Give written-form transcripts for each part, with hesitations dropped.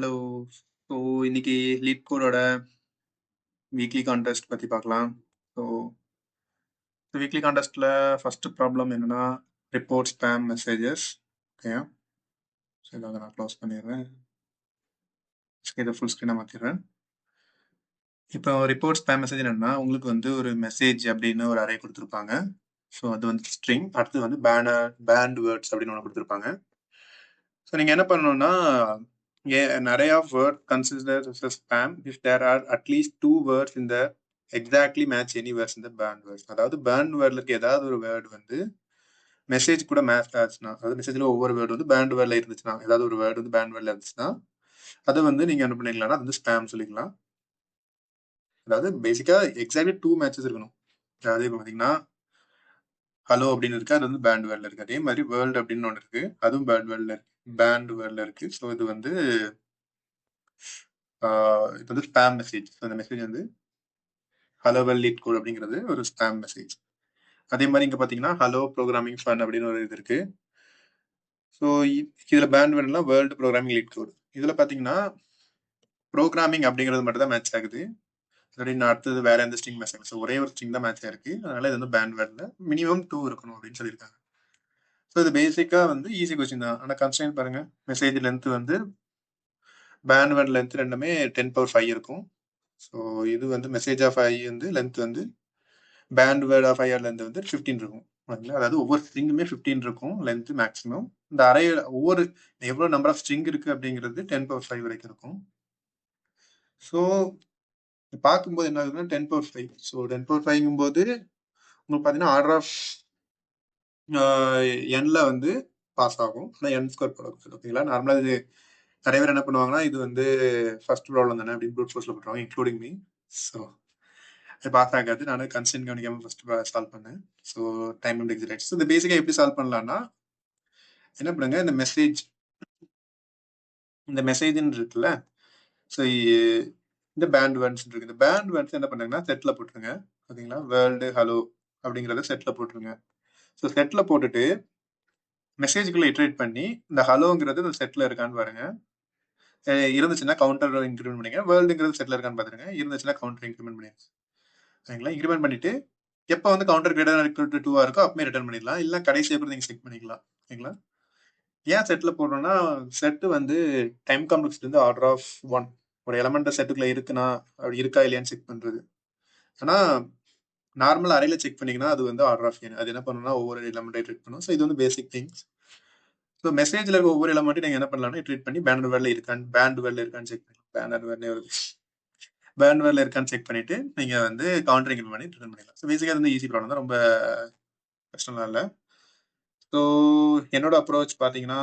Hello. So இன்னைக்கு lead கோடோட weekly contest பற்றி பார்க்கலாம். ஸோ வீக்லி கான்டெஸ்ட்டில் ஃபஸ்ட்டு ப்ராப்ளம் என்னன்னா report spam messages. Okay, so இதை நான் க்ளோஸ் பண்ணிடுறேன். இதை ஃபுல் ஸ்க்ரீனாக மாற்றிடுறேன். இப்போ ரிப்போர்ட் ஸ்பேம் மெசேஜ் என்னன்னா, உங்களுக்கு வந்து ஒரு மெசேஜ் அப்படின்னு ஒரு அரே கொடுத்துருப்பாங்க. ஸோ அது வந்து ஸ்ட்ரிங், அடுத்து வந்து பேண்ட் வேர்ட்ஸ் அப்படின்னு ஒன்று கொடுத்துருப்பாங்க. ஸோ நீங்கள் என்ன பண்ணணும்னா, an array of words considered as a spam if there are at least two words in the exactly match any words in the banned words. அதாவது பேண்ட் வேர்டில் இருக்க ஏதாவது ஒரு வேர்டு வந்து மெசேஜ் கூட மேட்ச் ஆச்சுன்னா, அதாவது மெசேஜில் ஒவ்வொரு வேர்டு வந்து பேண்ட் வேர்டில் இருந்துச்சுன்னா, ஏதாவது ஒரு வேர்டு வந்து பேண்ட் வேர்டில் இருந்துச்சுன்னா அதை வந்து நீங்கள் என்ன பண்ணிக்கலாம்னா அது வந்து ஸ்பேம் சொல்லிக்கலாம். அதாவது பேசிக்காக எக்ஸாக்ட்லி டூ மேட்சஸ் இருக்கணும். அதாவது இப்போ பார்த்தீங்கன்னா ஹலோ அப்படின்னு இருக்கு, அது வந்து பேண்ட் வேர்டில் இருக்கு. அதே மாதிரி வேர்ல்டு அப்படின்னு ஒன்று இருக்கு, அதுவும் பேண்ட் வேர்டில் இருக்கு. ஸோ இது வந்து இது வந்து ஸ்பேம் மெசேஜ். ஸோ அந்த மெசேஜ் வந்து ஹலோ வெல் லீட் கோட் அப்படிங்கிறது ஒரு ஸ்பேம் மெசேஜ். அதே மாதிரி இங்கே பார்த்தீங்கன்னா ஹலோ ப்ரோக்ராமிங் ஃபன் அப்படின்னு ஒரு இது இருக்கு. ஸோ இதில் பேண்ட் வேர்ட்லாம் வேர்ல்டு ப்ரோக்ராமிங் லீட் கோட். இதில் பார்த்தீங்கன்னா ப்ரோக்ராமிங் அப்படிங்கிறது மட்டும் தான் மேட்ச் ஆகுது. அப்படின்னு அடுத்தது வேற எந்த ஸ்ட்ரிங் மேட்ச் ஆகுது. ஸோ ஒரே ஒரு ஸ்ட்ரிங் தான் மேட்ச் ஆயிருக்கு. அதனால இது வந்து பேண்ட் வேர்டில் மினிமம் 2 இருக்கணும் அப்படின்னு சொல்லியிருக்காங்க. ஸோ இது பேசிக்காக வந்து ஈஸி கொஸ்டின் தான். ஆனால் கன்ஸ்ட்ரெயின் பாருங்க, மெசேஜ் லென்த் வந்து பேண்ட் வேர்ட் லென்த் ரெண்டுமே 10^5 இருக்கும். ஸோ இது வந்து மெசேஜ் ஆஃப் ஐ வந்து லென்த் வந்து band word of IR length வந்து 15 இருக்கும். ஓகேங்களா, அதாவது ஒவ்வொரு ஸ்ட்ரிங்குமே 15 இருக்கும் லென்த் மேக்ஸிமம். இந்த அரையில் ஒவ்வொரு எவ்வளோ நம்பர் ஆஃப் ஸ்ட்ரிங் இருக்கு அப்படிங்கிறது 10^5 வரைக்கும் இருக்கும். ஸோ பார்க்கும்போது என்ன ஆகுதுன்னா 10^5. ஸோ 10^5ங்கும் போது உங்களுக்கு பார்த்தீங்கன்னா ஆர்டர் ஆஃப் என்ல வந்து பாஸ் ஆகும். ஆனால் என் ஸ்கோர் போட ஓகேங்களா. நார்மலாக இது நிறைய பேர் என்ன பண்ணுவாங்கன்னா இது வந்து ஃபர்ஸ்ட் ப்ராப்ளம் தானே அப்படின்னு ப்ரூட் ஃபோர்ஸில் போட்டுருவாங்க, இன்க்ளூடிங் மீ. ஸோ அது பாஸ் ஆகாது. நான் கன்ஸ்டன்ட் கவனிக்காமல் ஃபர்ஸ்ட் சால்வ் பண்ணேன். So time and exit. So இந்த பேசிக்காக எப்படி சால்வ் பண்ணலாம்னா என்ன பண்ணுங்க, இந்த மெசேஜ்ன்னு இருக்குல்ல, ஸோ இந்த பேண்ட் வேர்ட்ஸ் இருக்கு. இந்த பேண்ட் வேர்ட்ஸ் என்ன பண்ணுங்கன்னா செட்டில் போட்டுருங்க. ஓகேங்களா, வேர்ல்டு ஹலோ அப்படிங்கிறத செட்டில் போட்டுருங்க. ஸோ செட்டில் போட்டுட்டு மெசேஜுக்குள்ள இட்ரேட் பண்ணி இந்த ஹலோங்கிறது இந்த செட்டில் இருக்கான்னு பாருங்க. இருந்துச்சுன்னா கவுண்டர் இன்க்ரிமெண்ட் பண்ணிங்க. வேர்ல்டுங்கிறது செட்டில் இருக்கான்னு பார்த்துருங்க. இருந்துச்சுன்னா கவுண்டர் இன்க்ரிமெண்ட் பண்ணிடுங்க. சரிங்களா, இன்க்ரிமெண்ட் பண்ணிட்டு எப்போ வந்து கவுண்டர் கிரேட்டர் ஈக்குவல் டு 2 இருக்கோ அப்பவே ரிட்டர்ன் பண்ணிடலாம். இல்லை கடைசியாக கூட நீங்கள் செக் பண்ணிக்கலாம். ஓகேங்களா, ஏன் செட்டில் போடுறோம்னா செட்டு வந்து டைம் காம்ப்ளெக்ஸ்ல இருந்து ஆர்டர் ஆஃப் 1 ஒரு எலமெண்ட் செட்டுக்குள்ள இருக்குன்னா அப்படி இருக்கா இல்லையான்னு செக் பண்றது. ஆனால் நார்மல் அறையில செக் பண்ணிங்கன்னா அது வந்து ஆர்டர் ஆஃப் n. அது என்ன பண்ணணும்னா ஒவ்வொரு எலமெண்ட்டை ட்ரீட் பண்ணும். ஸோ இது வந்து பேசிக் திங்ஸ். ஸோ மெசேஜில் இருக்க ஒவ்வொரு எலமெண்ட்டும் நீங்கள் என்ன பண்ணலாம்னா ட்ரீட் பண்ணி பேண்ட் வேர்டில் இருக்கான்னு செக் பண்ணலாம். பேண்ட் வேர்டில் இருக்கான்னு செக் பண்ணிட்டு நீங்கள் வந்து கவுண்டர் இன்க்ரிமெண்ட் பண்ணி ரிட்டர்ன் பண்ணிடலாம். ஸோ பேசிக்காக வந்து ஈஸி ப்ராப்ளம் தான், ரொம்ப கஷ்டம்லாம் இல்லை. ஸோ என்னோட அப்ரோச் பார்த்தீங்கன்னா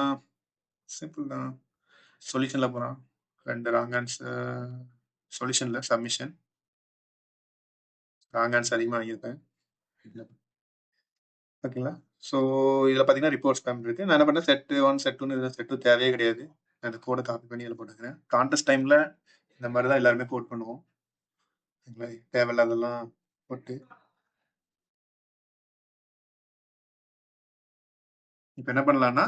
சிம்பிள் தான். சொல்யூஷனில் போகிறான், 2 ராங் ஆன்சர். சொல்யூஷனில் சப்மிஷன் ராங் ஆன்சர் அதிகமாக வாங்கியிருப்பேன். ஓகேங்களா, ஸோ இதில் பார்த்தீங்கன்னா ரிப்போர்ட் ஸ்பேம் இருக்குது. நான் என்ன பண்ணேன், செட்1 செட்2 இதில் செட்2 தேவையே கிடையாது. நான் இந்த கோடை காப்பி பண்ணி இதில் போட்டுக்கிறேன். கான்டெஸ்ட் டைமில் இந்த மாதிரி தான் எல்லாருமே கோட் பண்ணுவோம். ஓகேங்களா, தேவையில்லாதெல்லாம் போட்டு இப்போ என்ன பண்ணலாம்னா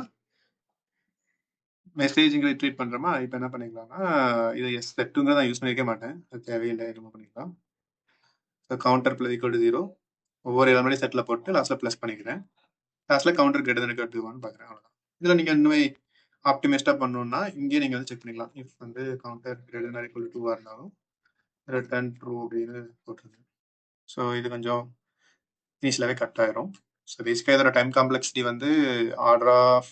மெசேஜுங்களை ட்ரீட் பண்ணுறோமா, இப்போ என்ன பண்ணிக்கலாம்னா இதை செட்டுங்க நான் யூஸ் பண்ணிக்க மாட்டேன், அது தேவையில்லை. என்ன பண்ணிக்கலாம், so counter plus equal to 0 ஒவ்வொரு எலமெண்ட்டையும் செட்டில் போட்டு லாஸ்ட்டில் ப்ளஸ் பண்ணிக்கிறேன். லாஸ்ட்டில் counter greater than equal to 1 பார்க்குறேன். அவ்வளோதான். இதில் நீங்கள் இன்னுமே ஆப்டிமைஸ்டாக பண்ணணும்னா இங்கேயே நீங்கள் வந்து செக் பண்ணிக்கலாம். இஃப் வந்து counter greater than equal to 2 இருந்தாலும் ரிட்டர்ன் ட்ரூ அப்படின்னு போட்டுருங்க. ஸோ இது கொஞ்சம் இனிஷியலாகவே கட் ஆயிரும். ஸோ பேசிக்காக இதோட டைம் காம்ப்ளெக்சிட்டி வந்து order of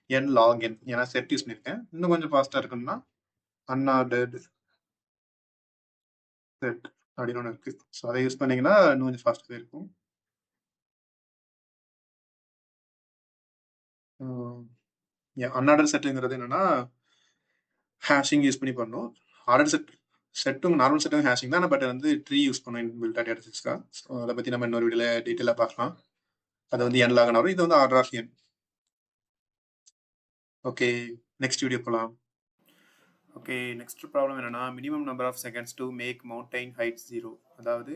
n log n. ஏன்னா செட் யூஸ் பண்ணியிருக்கேன். இன்னும் கொஞ்சம் ஃபாஸ்ட்டாக இருக்குன்னா அன்ஆர்டர்ட் செட் அப்படின்னு ஒன்று இருக்குது. ஸோ அதை யூஸ் பண்ணிங்கன்னா இன்னும் கொஞ்சம் ஃபாஸ்ட்டாகவே இருக்கும். அன்ஆர்டர் செட்டுங்கிறது என்னன்னா ஹேஷிங் யூஸ் பண்ணி பண்ணணும். ஆர்டர் செட்டும் நார்மல் செட்டும் ஹேஷிங் தான், பட் வந்து ட்ரீ யூஸ் பண்ணுவோம் பில்ட் டேட்டா சிக்ஸ்க்காக. ஸோ அதை பற்றி நம்ம இன்னொரு வீடியோவில் டீட்டெயிலாக பார்க்கலாம். அது வந்து n log n வரும். இது வந்து order of n. Okay, next video போகலாம். ஓகே, நெக்ஸ்ட் ப்ராப்ளம் என்னன்னா minimum number of seconds to make mountain height 0. அதாவது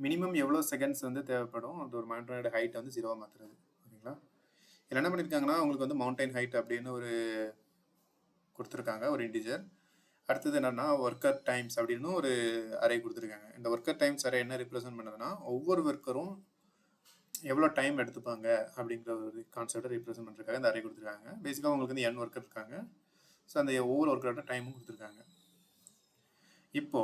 மினிமம் எவ்வளோ செகண்ட்ஸ் வந்து தேவைப்படும் அந்த ஒரு மவுண்டனோட ஹைட்டை வந்து 0 மாற்றுறது. ஓகேங்களா, இதில் என்ன பண்ணியிருக்காங்கன்னா உங்களுக்கு வந்து மவுண்டைன் ஹைட் அப்படின்னு ஒரு கொடுத்துருக்காங்க ஒரு இன்டிஜர். அடுத்தது என்னன்னா ஒர்க்கர் டைம்ஸ் அப்படின்னு ஒரு அரே கொடுத்துருக்காங்க. இந்த ஒர்க்கர் டைம்ஸ் அரே என்ன ரிப்ரசென்ட் பண்ணுதுன்னா ஒவ்வொரு ஒர்க்கரும் எவ்வளோ டைம் எடுத்துப்பாங்க அப்படிங்கிற ஒரு கான்செப்டை ரிப்ரசென்ட் பண்ணுறதுக்காக இந்த அரே கொடுத்துருக்காங்க. பேசிக்காக உங்களுக்கு வந்து n ஒர்க்கர் இருக்காங்க. ஸோ அந்த ஒவ்வொரு ஒர்க்கரோட டைமும் கொடுத்துருக்காங்க. இப்போ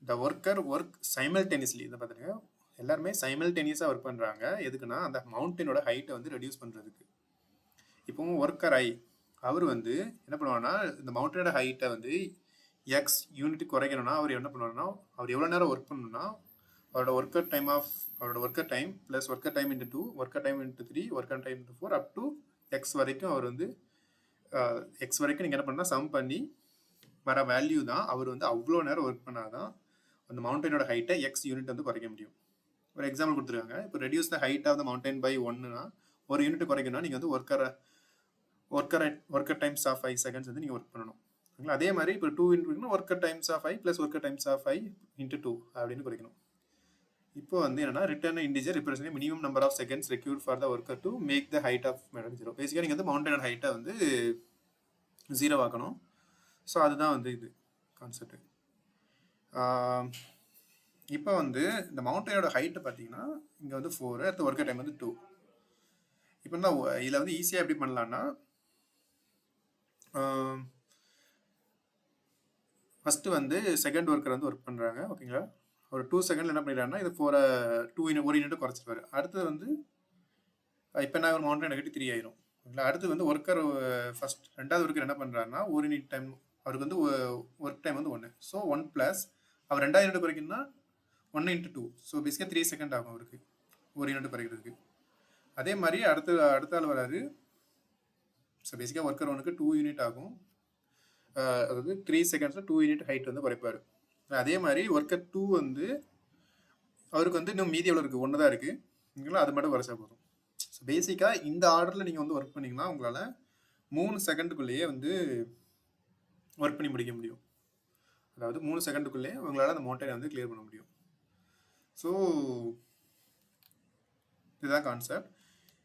த ஒர்க்கர் ஒர்க் சைமல்டேனியஸ்லி இதை பார்த்துருங்க, எல்லாருமே சைமல்டேனியஸாக ஒர்க் பண்ணுறாங்க. எதுக்குன்னா அந்த மவுண்டனோட ஹைட்டை வந்து ரெடியூஸ் பண்ணுறதுக்கு. இப்போ ஒர்க்கர் ஐ அவர் வந்து என்ன பண்ணுவாங்கன்னா இந்த மவுண்டனோட ஹைட்டை வந்து எக்ஸ் யூனிட் குறைக்கணும்னா அவர் என்ன பண்ணுவாருன்னா அவர் எவ்வளோ நேரம் ஒர்க் பண்ணணும்னா அவரோட worker time plus worker time into 2 worker time into 3 worker time into 4 up to X வரைக்கும் அவர் வந்து எக்ஸ் வரைக்கும் நீங்கள் என்ன பண்ணால் சம் பண்ணி வர வேல்யூ தான் அவர் வந்து அவ்வளோ நேரம் ஒர்க் பண்ணாதான் அந்த மவுண்டனோட ஹைட்டை எக்ஸ் யூனிட் வந்து குறைக்க முடியும். ஒரு எக்ஸாம்பிள் கொடுத்துருக்காங்க. இப்போ reduce the height of the mountain by 1னா ஒரு யூனிட் குறைக்கணும்னா நீங்கள் வந்து ஒர்க்கர் டைம்ஸ் ஆஃப் 5 செகண்ட்ஸ் வந்து நீங்கள் ஒர்க் பண்ணணும். ஓகேங்களா? அதே மாதிரி இப்போ 2 into worker times of 5 plus worker times of 5 into 2 அப்படின்னு குறைக்கணும். இப்போ வந்து என்னன்னா return integer represent minimum number of seconds required for the worker to make the height of method 0. பேசிக்காக நீங்கள் வந்து மவுண்டனோட ஹைட்டை வந்து 0 ஆக்கணும். ஸோ அதுதான் வந்து இது கான்செப்ட். இப்போ வந்து இந்த மவுண்டனோட ஹைட்டை பார்த்தீங்கன்னா இங்கே வந்து 4, அடுத்த ஒர்க்கர் டைம் வந்து 2. இப்போ தான் இதில் வந்து ஈஸியாக எப்படி பண்ணலான்னா ஃபஸ்ட்டு வந்து செகண்ட் ஒர்க்கர் வந்து ஒர்க் பண்ணுறாங்க. ஓகேங்களா? ஒரு 2 செகண்டில் என்ன பண்ணிடுறாங்கன்னா இது 1 யூனிட் குறைச்சிருவாரு. அடுத்தது வந்து இப்போ என்ன ஒரு மவுண்டன் நெகட்டிவ் 3 ஆயிரும். ஓகேங்களா? அடுத்து வந்து ஒர்க்கர் ரெண்டாவது ஒர்க்கர் என்ன பண்ணுறாருன்னா 1 யூனிட் டைம் அவருக்கு வந்து ஒர்க் டைம் வந்து 1. ஸோ 1 ப்ளஸ் அவர் 2 யூனிட் குறைக்கணும்னா 1 இன்ட்டு 2. ஸோ பேசிக்காக 3 செகண்ட் ஆகும் அவருக்கு 1 யூனிட் குறைக்கிறதுக்கு. அதே மாதிரி அடுத்த ஆள் வராரு. ஸோ பேசிக்காக ஒர்க்கர் 1க்கு 2 யூனிட் ஆகும். அதாவது 3 செகண்ட்ஸில் 2 யூனிட் ஹைட் வந்து குறைப்பார். அதே மாதிரி ஒர்க்கர் 2 வந்து அவருக்கு வந்து இன்னும் மீதி எவ்வளோ இருக்குது, 1 தான் இருக்குது. ஓகேங்களா? அது மட்டும் குறைச்சா போதும். ஸோ பேசிக்காக இந்த ஆர்டரில் நீங்கள் வந்து ஒர்க் பண்ணிங்கன்னா உங்களால் 3 செகண்டுக்குள்ளேயே வந்து ஒர்க் பண்ணி முடிக்க முடியும். அதாவது 3 செகண்டுக்குள்ளேயே உங்களால் அந்த மவுண்டனை வந்து கிளியர் பண்ண முடியும். ஸோ இதுதான் கான்செப்ட்.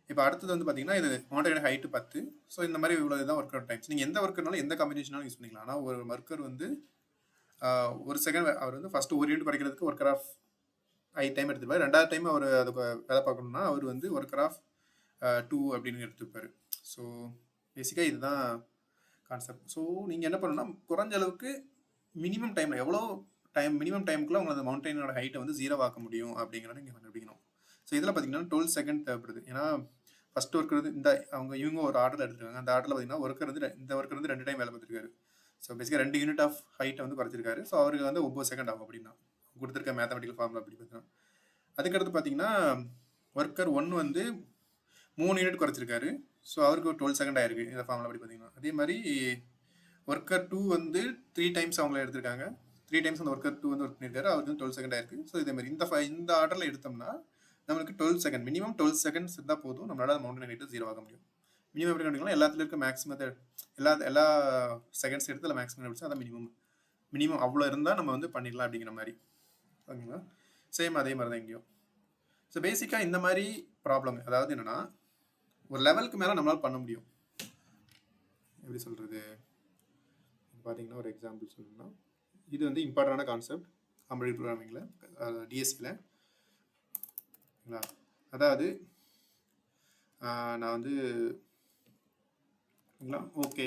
இப்போ அடுத்தது வந்து பார்த்தீங்கன்னா இது மவுண்டனோட ஹைட்டு 10. ஸோ இந்த மாதிரி இவ்வளோ இதுதான் ஒர்க்கர் டைம்ஸ். நீங்கள் எந்த ஒர்க்கர்னாலும் எந்த காம்பினேஷனாலும் யூஸ் பண்ணிக்கலாம். ஆனால் ஒரு ஒர்க்கர் வந்து ஒரு செகண்ட் அவர் வந்து ஃபஸ்ட்டு 1 யூனிட் குறைக்கிறதுக்கு ஒர்க்கர் ஆஃப் ஐ டைம் எடுத்துப்பார். ரெண்டாவது டைம் அவர் அதுக்கு வேலை பார்க்கணும்னா அவர் வந்து ஒர்க்கர் ஆஃப் 2 அப்படின்னு எடுத்துப்பார். ஸோ பேசிக்காக இதுதான் கான்செப்ட். ஸோ நீங்கள் என்ன பண்ணணும்னா குறைஞ்ச அளவுக்கு மினிமம் டைமில் எவ்வளோ மினிமம் டைமுக்குள்ளே உங்களோட மவுண்டனோட ஹைட்டை வந்து 0 ஆக்க முடியும் அப்படிங்கிறத நீங்கள் கண்டுபிடிக்கணும். ஸோ இதில் பார்த்தீங்கன்னா 12 செகண்ட் தேவைப்படுது. ஏன்னா ஃபஸ்ட் ஒர்க்கர் வந்து இவங்க ஒரு ஆர்டர் எடுத்துருக்காங்க. அந்த ஆர்டரில் பார்த்தீங்கன்னா இந்த ஒர்க்கர் வந்து 2 டைம் வேலை பார்த்துருக்காரு. ஸோ பேசிக்காக 2 யூனிட் ஆஃப் ஹைட்டை வந்து குறைச்சிருக்காரு. ஸோ அவருக்கு வந்து 9 செகண்ட் ஆகும் அப்படின்னா கொடுத்துருக்க மேத்தமெட்டிக்கல் ஃபார்முலா அப்படி பார்த்தீங்கன்னா. அதுக்கடுத்து பார்த்தீங்கன்னா ஒர்க்கர் 1 வந்து 3 யூனிட் குறைச்சிருக்காரு. ஸோ அவருக்கு 12 செகண்ட் ஆயிருக்கு இந்த ஃபார்முலா அப்படி பார்த்தீங்கன்னா. அதே மாதிரி ஒர்க்கர் 2 வந்து 3 டைம்ஸ் அவங்கள எடுத்திருக்காங்க. 3 டைம்ஸ் அந்த ஒர்க்கர் 2 வந்து ஒர்க் பண்ணியிருக்காரு. அவருக்கு வந்து 12 செகண்ட் ஆயிருக்கு. ஸோ இதே மாதிரி இந்த ஆர்டரில் எடுத்தோம்னா நம்மளுக்கு 12 செகண்ட் மினிமம் 12 செகண்ட்ஸ் இருந்தால் போதும் நம்மளால மவுண்டன் ஹைட்டை 0 ஆக முடியும். மினிமம் எப்படி கண்டுக்கலாம், எல்லாத்துல இருக்க மேக்ஸிமத்தை எல்லா செகண்ட்ஸ் எடுத்து அதில் மேக்ஸிமம் எடுத்து அதான் மினிமம் அவ்வளோ இருந்தால் நம்ம வந்து பண்ணிடலாம் அப்படிங்கிற மாதிரி. ஓகேங்களா? சேம் அதே மாதிரி தான் இங்கேயும். ஸோ பேசிக்காக இந்த மாதிரி ப்ராப்ளம் அதாவது என்னென்னா ஒரு லெவலுக்கு மேலே நம்மளால் பண்ண முடியும். எப்படி சொல்கிறது பார்த்தீங்கன்னா ஒரு எக்ஸாம்பிள் சொல்லணும்னா இது வந்து இம்பார்ட்டண்டான கான்செப்ட் கம்ப்யூட்டர் ப்ரோக்ராமிங்கில் டிஎஸ்சியில். ஓகேங்களா? அதாவது நான் வந்து ஓகே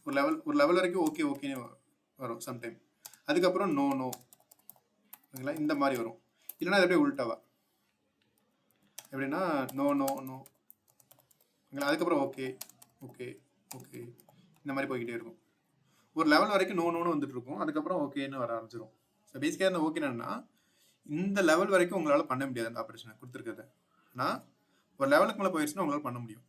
ஒரு லெவல் வரைக்கும் ஓகேன்னு வரும் சம்டைம். அதுக்கப்புறம் நோ ஓகேங்களா இந்த மாதிரி வரும். இல்லைன்னா அது அப்படியே உள்டாவா எப்படின்னா நோ ஓகேங்களா. அதுக்கப்புறம் ஓகே இந்த மாதிரி போய்கிட்டே இருக்கும். ஒரு லெவல் வரைக்கும் நோன்னு வந்துட்டு இருக்கும். அதுக்கப்புறம் ஓகேன்னு வர ஆரம்பிச்சிடும். ஸோ பேசிக்காக இந்த ஓகே என்னன்னா இந்த லெவல் வரைக்கும் உங்களால் பண்ண முடியாது அந்த ஆப்ரேஷனை கொடுத்துருக்கத. ஆனால் ஒரு லெவலுக்கு மேலே போயிடுச்சுன்னா உங்களால் பண்ண முடியும்.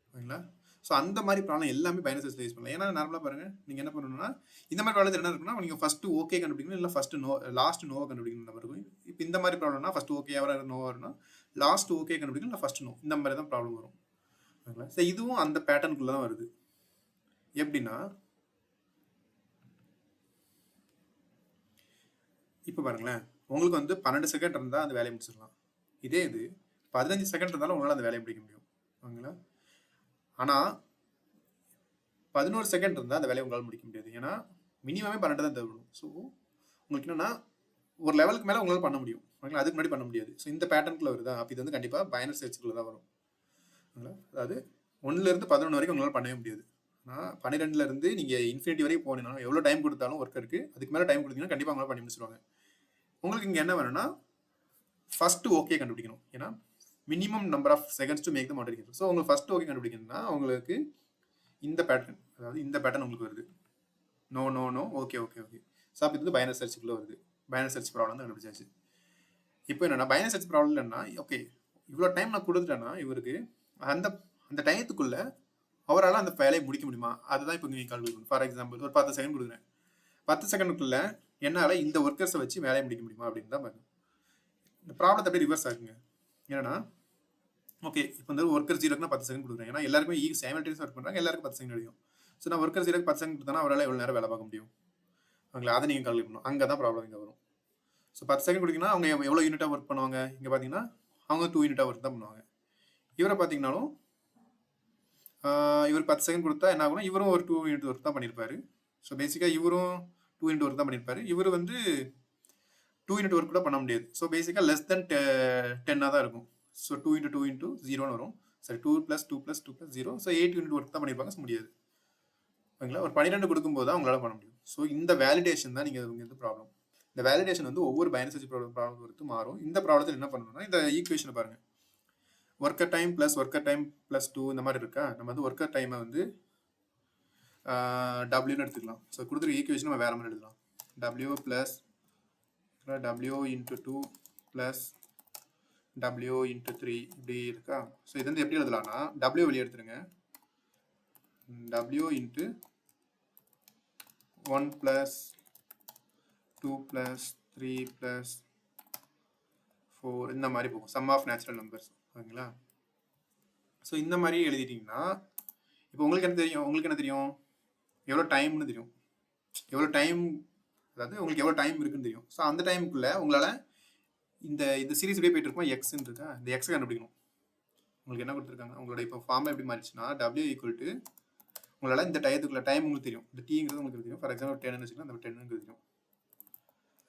ஓகேங்களா? ஸோ அந்த மாதிரி ப்ராப்ளம் எல்லாமே பைனரி யூஸ் பண்ணலாம். ஏன்னா நார்மலாக பாருங்கள் நீங்கள் என்ன பண்ணணும்னா இந்த மாதிரி ப்ராப்ளத்தில் என்ன இருக்குன்னா நீங்கள் ஃபஸ்ட்டு ஓகே கண்டுபிடிக்கணும், இல்லை ஃபஸ்ட்டு லாஸ்ட் நோவை கண்டுபிடிக்கணும் மாதிரி இருக்கும். இப்போ இந்த மாதிரி ப்ராப்ளம்னா ஃபஸ்ட்டு ஓகே நோ வரும்னா லாஸ்ட் ஓகே கண்டுபிடிக்கணும், இல்லை ஃபஸ்ட்டு நோ இந்த மாதிரி தான் ப்ராப்ளம் வரும். ஓகேங்களா? ஸோ இதுவும் அந்த பேட்டர்னுக்குள்ளே தான் வருது. எப்படின்னா இப்போ பாருங்களேன் உங்களுக்கு வந்து 12 செகண்ட் இருந்தால் அந்த வேலையை முடிச்சிடலாம். இதே இது 15 செகண்ட் இருந்தாலும் உங்களால் அந்த வேலையை முடிக்க முடியும். ஓகேங்களா? ஆனால் 11 செகண்ட் இருந்தால் அந்த வேலையை உங்களால் முடிக்க முடியாது. ஏன்னா மினிமமே 12 தான் தேவைப்படும். ஸோ உங்களுக்கு என்னன்னா ஒரு லெவலுக்கு மேலே உங்களால் பண்ண முடியும். ஓகேங்களா, அதுக்கு முன்னாடி பண்ண முடியாது. ஸோ இந்த பேட்டர்னுக்குள்ள வருதா, அப்போ இது வந்து கண்டிப்பாக பைனரி சர்ச்சுக்குள்ள தான் வரும். அதாவது 1லேருந்து 11 வரைக்கும் உங்களால் பண்ணவே முடியாது. ஆனால் 12லேருந்து நீங்கள் இன்ஃபினிட்டி வரைக்கும் போனீங்கன்னா எவ்வளோ டைம் கொடுத்தாலும் ஒர்க்கருக்கு அதுக்கு மேலே டைம் கொடுத்தீங்கன்னா கண்டிப்பாக உங்களால் பண்ணி முடிச்சிருவாங்க. உங்களுக்கு இங்கே என்ன வேணும்னா ஃபஸ்ட்டு ஓகே கண்டுபிடிக்கணும். ஏன்னா minimum number of seconds to make the model. So உங்களுக்கு ஃபஸ்ட்டு ஓகே கண்டுபிடிக்கணும்னா உங்களுக்கு இந்த பேட்டர்ன், அதாவது இந்த பேட்டர்ன் உங்களுக்கு வருது. No no no, okay okay okay. So அப்போ இது வந்து பைனரி சர்ச்சுக்குள்ளே வருது. பைனரி சர்ச் ப்ராப்ளம் தான் கண்டுபிடிச்சாச்சு. இப்போ என்னன்னா பைனரி சர்ச் ப்ராப்ளம் இல்லைன்னா ஓகே இவ்வளோ டைம் நான் கொடுத்துட்டேன்னா இவருக்கு அந்த அந்த டயத்துக்குள்ள அவரால் அந்த வேலையை முடிக்க முடியுமா, அதுதான் இப்போ நீங்கள் கால் கொடுக்கணும். ஃபார் எக்ஸாம்பிள் ஒரு 10 செகண்ட் கொடுக்குறேன். 10 செகண்டுக்குள்ள என்னால் இந்த ஒர்க்கர்ஸை வச்சு வேலையை முடிக்க முடியுமா அப்படின்னு தான் பாருங்க. இந்த ப்ராப்ளத்தை அப்படியே ரிவர்ஸ் ஆகுங்க. ஏன்னா ஓகே இப்போ வந்து ஒர்க்கர் 0க்குனா 10 செகண்ட் கொடுக்குறேன். ஏன்னா எல்லாருமே சைமல்டேனியஸாக ஒர்க் பண்ணுறாங்க, எல்லாருக்கும் 10 செகண்ட் அடிக்கும். ஸோ நான் ஒர்க்கர் 0க்கு 10 செகண்ட் கொடுத்தா அவரால் எவ்வளோ நேரம் வேலை பார்க்க முடியும், அவங்கள அதை நீங்கள் கால்குலேட் பண்ணணும். அங்கே தான் ப்ராப்ளம் இங்கே வரும். ஸோ 10 செகண்ட் கொடுத்தீங்கன்னா அவங்க எவ்வளோ யூனிட்டாக ஒர்க் பண்ணுவாங்க, இங்கே பார்த்தீங்கன்னா அவங்க 2 யூனிட்டாக ஒர்க் தான் பண்ணுவாங்க. இவரை பார்த்தீங்கன்னாலும் இவர் 10 செகண்ட் கொடுத்தா என்ன ஆகும்னா இவரும் ஒரு 2 யூனிட் ஒர்க் தான் பண்ணியிருப்பாரு. ஸோ பேசிக்காக இவரும் 2 யூனிட் ஒர்க் தான் பண்ணியிருப்பாரு. இவர் வந்து 2 யூனிட் ஒர்க் கூட பண்ண முடியாது. ஸோ பேசிக்காக லெஸ் தென் 10 தான் இருக்கும். ஸோ 2 × 2 × 0 வரும். சரி 2 + 2 + 2 + 0. ஸோ 8 யூனிட் ஒர்க் தான் பண்ணியிருப்பாங்க. முடியாது. ஓகேங்களா, ஒரு 12 கொடுக்கும்போது தான் உங்களால் பண்ண முடியும். ஸோ இந்த வேலிடேஷன் தான் நீங்கள் இங்கே ப்ராப்ளம். இந்த வேலிடேஷன் வந்து ஒவ்வொரு பைனரி சர்ச் ப்ராப்ளம் பொறுத்து மாறும். இந்த ப்ராப்ளத்தில் என்ன பண்ணணும்னா இந்த ஈக்குவேஷனை பாருங்கள். ஒர்க்கர் டைம் + ஒர்க்கர் டைம் + 2 இந்த மாதிரி இருக்கா. நம்ம வந்து ஒர்க்கர் டைமை வந்து டபிள்யூன்னு எடுத்துக்கலாம். ஸோ கொடுத்துருக்க ஈக்குவேஷன் நம்ம வேற மாதிரி எழுதலாம். W + W × 2 + W × 3 இப்படி இருக்கா. ஸோ இது வந்து எப்படி எழுதலாம்னா W வெளியே எடுத்துருங்க. W × 1 + 2 + 3 + 4 இந்த மாதிரி போகும். Sum of natural numbers. ஓகேங்களா. ஸோ இந்த மாதிரி எழுதிட்டிங்கன்னா இப்போ உங்களுக்கு என்ன தெரியும், எவ்வளோ டைம்னு தெரியும், எவ்வளோ டைம், அதாவது உங்களுக்கு எவ்வளோ டைம் இருக்குன்னு தெரியும். ஸோ அந்த டைமுக்குள்ளே உங்களால் இந்த சீரிஸ் இப்படியே போயிட்டு இருக்கும். எக்ஸ்ன்னு இருக்கா, இந்த எக்ஸ் கண்டுபிடிக்கணும். உங்களுக்கு என்ன கொடுத்துருக்காங்க, உங்களோட இப்போ ஃபார்ம் எப்படி மாறிச்சுன்னா W = உங்களால் இந்த டயத்துக்குள்ள டைம் உங்களுக்கு தெரியும். இந்த டீங்கிறது உங்களுக்கு தெரியும். ஃபார் எக்ஸாம்பிள் 10 வச்சுக்கலாம், அந்த 10 தெரியும்.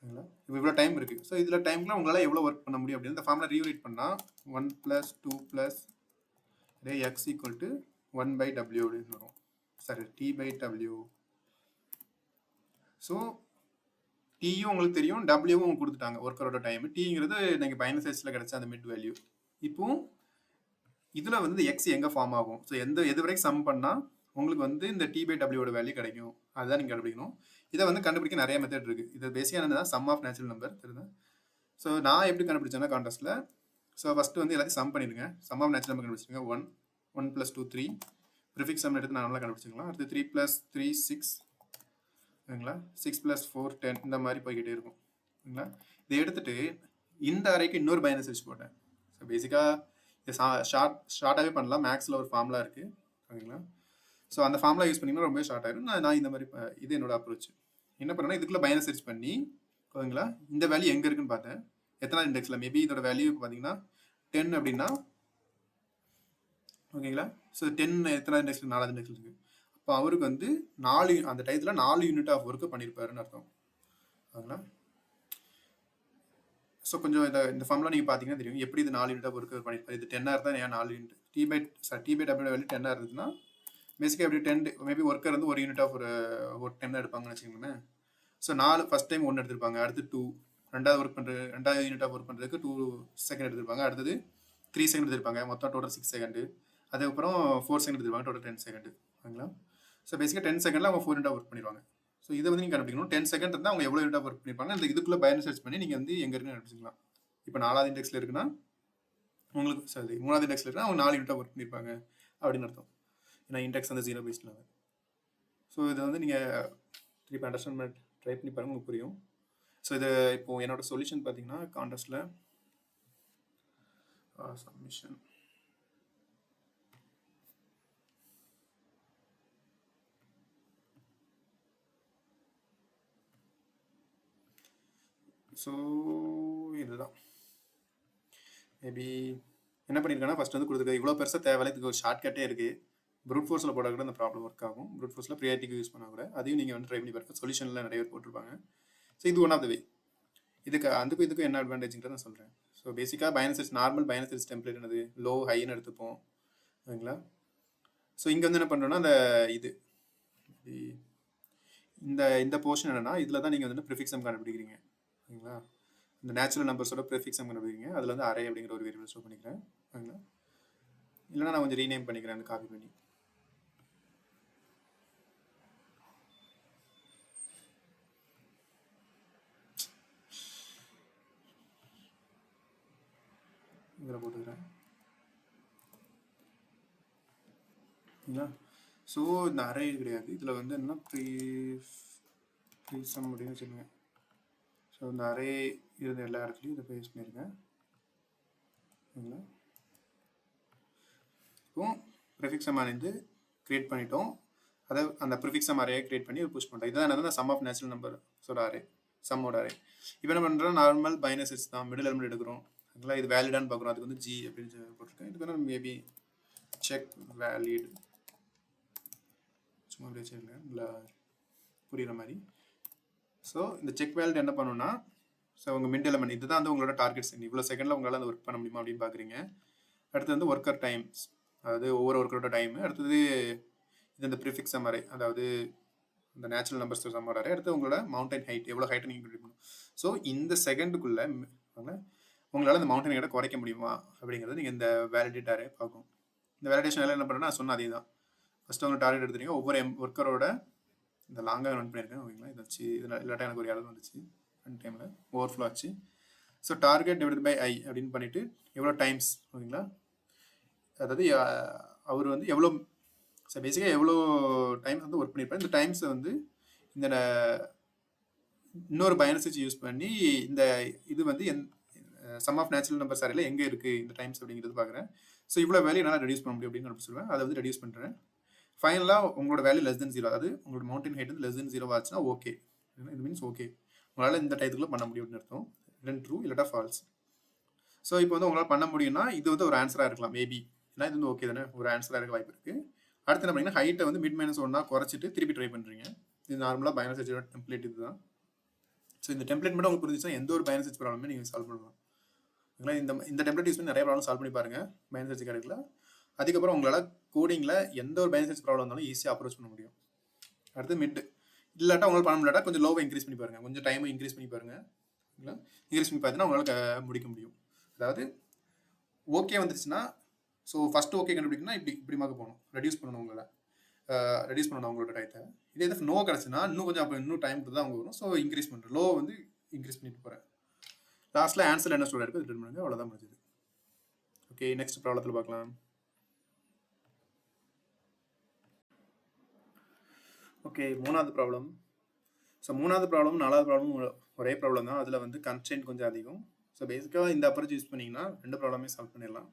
ஓகேங்களா, இப்போ இவ்வளோ டைம் இருக்குது. ஸோ இதில் டைம்ல உங்களால் எவ்வளோ ஒர்க் பண்ண முடியும் அப்படின்னு இந்த ஃபார்மில் ரீரைட் பண்ணால் 1 + 2 + x = 1/W அப்படின்னு வரும். சரி, T/W. ஸோ டீயும் உங்களுக்கு தெரியும், டபிள்யூவும் உங்களுக்கு கொடுத்துட்டாங்க ஒர்க்கரோட டைம். டீங்கிறது நீங்கள் பைனரி சர்ச்சில் கிடைச்ச அந்த மிட் வேல்யூ. இப்போ இதில் வந்து எக்ஸ் எங்கே ஃபார்ம் ஆகும், ஸோ எது வரைக்கும் சம் பண்ணால் உங்களுக்கு வந்து இந்த T/Wயோட வேல்யூ கிடைக்கும், அதுதான் நீங்கள் கண்டுபிடிக்கணும். இதை வந்து கண்டுபிடிக்க நிறைய மெத்தட் இருக்குது. இது பேசிக்காக என்னன்னா சம் ஆஃப் நேச்சுரல் நம்பர் தெரியுது. ஸோ நான் எப்படி கண்டுபிடிச்சேன்னா கான்டெஸ்ட்டில், ஸோ ஃபஸ்ட்டு வந்து எல்லாத்தையும் சம் பண்ணிடுங்க. சம் ஆஃப் நேச்சுரல் நம்பர் கண்டுபிடிச்சிருங்க. 1 + 2 3 ப்ரிஃபிக்ஸ் சம் எடுத்து நான் நல்லா கண்டுபிடிச்சிக்கலாம். அடுத்து 3 + 3 6. ஓகேங்களா, 6 + 4 10 இந்த மாதிரி போய்கிட்டே இருக்கும். ஓகேங்களா, இதை எடுத்துட்டு இந்த அறைக்கு இன்னொரு பைனரி சர்ச் போட்டேன். ஸோ பேசிக்காக இது ஷார்ட்டாகவே பண்ணலாம். மேக்ஸில் ஒரு ஃபார்முலா இருக்குது. ஓகேங்களா, ஸோ அந்த ஃபார்முலா யூஸ் பண்ணிங்கன்னா ரொம்ப ஷார்ட் ஆகிடும். நான் இந்த மாதிரி இது என்னோட அப்ரோச். என்ன பண்ணேன்னா இதுக்குள்ளே பைனரி சர்ச் பண்ணி, ஓகேங்களா, இந்த வேல்யூ எங்கே இருக்குன்னு பார்த்தேன். எத்தனை இண்டெக்ஸில், மேபி இதோட வேல்யூ பார்த்தீங்கன்னா 10 அப்படின்னா, ஓகேங்களா, ஸோ 10 எத்தனை இண்டெக்ஸில், 4வது இண்டெக்ஸில் இருக்குது. அப்போ அவருக்கு வந்து 4 அந்த டயத்தில் 4 யூனிட் ஆஃப் ஒர்க்கு பண்ணியிருப்பாருன்னு அர்த்தம். ஓகேங்களா, ஸோ கொஞ்சம் இந்த ஃபார்ம்லாம் நீங்கள் பார்த்தீங்கன்னா தெரியும் எப்படி இது 4 யூனிட் ஆஃப் ஒர்க்கு பண்ணியிருப்பாரு. இது 10 இருந்தால் ஏன் 4 யூனிட் T/W வேல்யூ 10 இருந்ததுன்னா பேசிக்காக எப்படி 10 மேபி ஒர்க்கர் வந்து ஒரு யூனிட் ஆஃப் ஒரு 10 எடுப்பாங்கன்னு வச்சுக்கோங்களேன். ஸோ 4 ஃபஸ்ட் டைம் 1 எடுத்திருப்பாங்க. அடுத்து 2 ரெண்டாவது யூனிட் ஆஃப் ஒர்க் பண்ணுறதுக்கு 2 செகண்ட் எடுத்திருப்பாங்க. அடுத்தது 3 செகண்ட் எடுத்திருப்பாங்க. மொத்தம் டோட்டல் 6 செகண்டு. அதுக்கப்புறம் 4 செகண்ட் எடுத்திருப்பாங்க. Total 10 second. ஓகேங்களா, ஸோ பேசிக்காக 10 செகண்டில் அவங்க 4 யூனிட் ஒர்க் பண்ணிடுவாங்க. ஸோ இதை வந்து நீங்கள் கண்டுபிடிக்கணும். 10 செகண்ட் இருந்தால் அவங்க எவ்வளோ யூனிட் ஒர்க் பண்ணியிருப்பாங்க. இந்த இதுக்குள்ளே பைனரி சர்ச் பண்ணி நீங்கள் வந்து எங்கே இருக்குன்னு கண்டுபிடிச்சிக்கலாம். இப்போ 4வது இண்டெக்ஸில் இருக்குன்னா உங்களுக்கு, சரி 3வது இண்டெக்ஸில் இருக்குன்னா அவங்க 4 யூனிட் ஒர்க் பண்ணியிருப்பாங்க அப்படின்னு அர்த்தம். ஏன்னா இண்டெக்ஸ் வந்து 0 பேஸ்டில். ஸோ இதை வந்து நீங்கள் திருப்பி அண்டர்ஸ்டாண்ட் பண்ணி ட்ரை பண்ணி பாருங்கள், உங்களுக்கு புரியும். ஸோ இது இப்போது என்னோட சொல்யூஷன் பார்த்தீங்கன்னா கான்டெஸ்ட்டில் சப்மிஷன். ஸோ இதுதான் மேபி என்ன பண்ணியிருக்கேன்னா ஃபஸ்ட் வந்து கொடுத்துருக்க இவ்வளோ பெருசாக தேவையில்லை. இதுக்கு ஒரு ஷார்ட்கட்டே இருக்குது. ப்ரூட் ஃபோர்ஸில் போட கூட இந்த ப்ராப்ளம் ஒர்க் ஆகும். ப்ரூட் ஃபோர்ஸில் ப்ரியாரிட்டிக்கு யூஸ் பண்ணால் கூட அதையும் நீங்கள் வந்து ட்ரை பண்ணி பாருங்கள். சொல்யூஷனில் நிறைய பேர் போட்டிருப்பாங்க. ஸோ இது ஒன் ஆஃப் த வே. இதுக்கும் என்ன அட்வான்டேஜ்ங்கிறத நான் சொல்கிறேன். ஸோ பேசிக்காக binary search normal binary search template என்னது லோ ஹைன்னு எடுத்துப்போம். ஓகேங்களா? ஸோ இங்கே வந்து என்ன பண்ணுறோன்னா அந்த இந்த போர்ஷன் என்னன்னா இதில் தான் நீங்கள் வந்து ப்ரிஃபிக்ஸம் கண்டுபிடிக்கிறீங்க. ஓகேங்களா? இந்த நேச்சுரல் நம்பர்ஸோட ப்ரிஃபிக்ஸம் கண்டுபிடிக்கிறீங்க. அதில் வந்து அரே அப்படிங்கிற ஒரு வேரியபிள் ஸ்டோர் பண்ணிக்கிறேன். ஓகேங்களா? இல்லைனா நான் கொஞ்சம் ரீநேம் பண்ணிக்கிறேன் காப்பி பண்ணி. இதில் போட்டுக்கிறேன். ஓகேங்களா? ஸோ இந்த அரே கிடையாது. இதில் வந்து என்ன ப்ரீசம் அப்படின்னு வச்சுருங்க. ஸோ இந்த அரே இருந்த எல்லா இடத்துலையும் இதை பேஸ் பண்ணியிருக்கேன். ஓகேங்களா? இப்போ ப்ரிஃபிக்ஸம் வந்து க்ரியேட் பண்ணிட்டோம். அதை அந்த ப்ரிஃபிக்ஸம் அரேயை க்ரியேட் பண்ணி புஷ் பண்ணிட்டோம். இதுதான் என்னது சம் ஆஃப் நேச்சுரல் நம்பர்ஸோட அரே, சம்மோட அரே. இப்போ என்ன பண்ணுறோம், நார்மல் பைனரி சர்ச் தான், மிடில் எலிமெண்ட் எடுக்கிறோம். ஓகேங்களா? இது வேலிடான்னு பார்க்குறோம். அதுக்கு வந்து ஜி அப்படின்னு போட்டிருக்கேன். இதுக்கு வந்து மேபி செக் வேலிட் சும்மா அப்படியே வச்சுருங்க, இல்லை புரிகிற மாதிரி. ஸோ இந்த செக் வேலிட் என்ன பண்ணணும்னா, ஸோ உங்கள் மிட் எலிமெண்ட் இதுதான் வந்து உங்களோட டார்கெட் செகண்ட். இவ்வளோ செகண்டில் உங்களால் அந்த ஒர்க் பண்ண முடியுமா அப்படின்னு பார்க்குறீங்க. அடுத்து வந்து ஒர்க்கர் டைம்ஸ், அதாவது ஒவ்வொரு ஒர்க்கரோட டைமு. அடுத்தது இது இந்த ப்ரிஃபிக்ஸ் அரே, அதாவது இந்த நேச்சுரல் நம்பர்ஸ் சம்மோட அரே. அடுத்து உங்களோட மவுண்டன் ஹைட், எவ்வளோ ஹைட்டை நீங்கள் கண்டுபிடிக்கணும். ஸோ இந்த செகண்டுக்குள்ளே உங்களால் இந்த மவுண்டன் ஹைட்டை குறைக்க முடியுமா அப்படிங்கிறது நீங்கள் இந்த வேலிடேட் அரே பார்க்கும். இந்த வேலிடேஷன் எல்லாம் என்ன பண்ணுறேன்னா நான் சொன்ன அதே தான். ஃபஸ்ட்டு அவங்க டார்கெட் எடுத்துறீங்க. ஒவ்வொரு ஒர்க்கரோட இந்த லாங்காக ரன் பண்ணியிருக்கேன். ஓகேங்களா? இது வச்சு இதில் இல்லாட்டா எனக்கு ஒரு இடம் வந்துச்சு ரன் டைமில் ஓவர்ஃப்ளோ ஆச்சு. ஸோ டார்கெட் டிவைட் பை ஐ அப்படின்னு பண்ணிவிட்டு எவ்வளோ டைம்ஸ். ஓகேங்களா? அதாவது அவர் வந்து எவ்வளோ, ஸோ பேசிக்காக எவ்வளோ டைம்ஸ் வந்து ஒர்க் பண்ணியிருப்பார். இந்த டைம்ஸை வந்து இந்த இன்னொரு பைனரி சர்ச் யூஸ் பண்ணி இந்த இது வந்து சம் ஆஃப் நேச்சுரல் நம்பர்ஸ் அரேல எங்கே இருக்குது இந்த டைம்ஸ் அப்படிங்கிறது பார்க்குறேன். ஸோ இவ்வளோ வேல்யூ என்னால் ரெடியூஸ் பண்ண முடியும் அப்படின்னு நான் சொல்லுவேன். அதை வந்து ரெடியூஸ் பண்ணுறேன். ஃபைனலாக உங்களோட வேல்யூ லெஸ் தென் 0, அதாவது உங்களோட மவுண்டன் ஹைட் வந்து லெஸ் தென் 0 ஆச்சுன்னா ஓகே. இது மீன்ஸ் ஓகே, உங்களால் இந்த டயத்துக்குள்ள பண்ண முடியும் அப்படின்னு அர்த்தம். தென் ட்ரூ இல்லாட்டா ஃபால்ஸ். ஸோ இப்போ வந்து உங்களால் பண்ண முடியும்னா இது வந்து ஒரு ஆன்சராக இருக்கலாம் மேபி. ஏன்னா இது வந்து ஓகே தானே, ஒரு ஆன்சராக இருக்க வாய்ப்பு இருக்குது. அடுத்து என்ன பண்ணீங்கன்னா ஹைட்டை வந்து மிட் -1 குறைச்சிட்டு திருப்பி ட்ரை பண்ணுறீங்க. இது நார்மலாக பைனரி சர்ச்சோட டெம்ப்ளேட் இதுதான். ஸோ இந்த டெம்ப்ளேட் மட்டும் உங்களுக்கு புரிஞ்சுச்சுன்னா எந்த ஒரு பைனரி சர்ச் ப்ராப்ளமே நீங்கள் சால்வ் பண்ணலாம். இந்த டெம்ப்ளேட் யூஸ் பண்ணி நிறைய ப்ராப்ளம் சால்வ் பண்ணி பாருங்கள் பைனரி சர்ச் கிடைக்கல. அதுக்கப்புறம் உங்களால் கோடிங்கில் எந்த ஒரு பைனரி சர்ச் ப்ராப்ளம் இருந்தாலும் ஈஸியாக அப்ரோச் பண்ண முடியும். அடுத்து மிட் இல்லாட்டா உங்களால் பண்ண முடியாட்டா கொஞ்சம் லோவை இன்க்ரீஸ் பண்ணி பாருங்கள், கொஞ்சம் டைமை இன்க்ரீஸ் பண்ணி பாருங்கள். இன்க்ரீஸ் பண்ணி பார்த்தீங்கன்னா உங்களால் முடிக்க முடியும். அதாவது ஓகே வந்துருச்சுன்னா, ஸோ ஃபஸ்ட்டு ஓகே கண்டுபிடிக்கணும்னா இப்படி போகணும், ரெடியூஸ் பண்ணணும் அவங்களோட டயத்தை. இதே இது நோ கிடச்சுன்னா இன்னும் கொஞ்சம் அப்போ இன்னும் டைம் தான் அவங்க வரும். ஸோ இன்க்ரீஸ் பண்ணுறேன், லோ வந்து இன்க்ரீஸ் பண்ணிட்டு போகிறேன். லாஸ்ட்டில் ஆன்சர் என்ன ஸ்டோர் இருக்குது ரிட்டர்ன் பண்ணுங்க, அவ்வளோதான் முடிஞ்சது. ஓகே, நெக்ஸ்ட் ப்ராப்ளத்தில் பார்க்கலாம். ஓகே, மூணாவது ப்ராப்ளம். ஸோ மூணாவது ப்ராப்ளம் 4வது ப்ராப்ளம் ஒரே ப்ராப்ளம் தான். அதில் வந்து கன்ஸ்ட்ரெயின்ட் கொஞ்சம் அதிகம். ஸோ பேசிக்காக இந்த அப்ரோச் யூஸ் பண்ணிங்கன்னா 2 ப்ராப்ளமே சால்வ் பண்ணிடலாம்.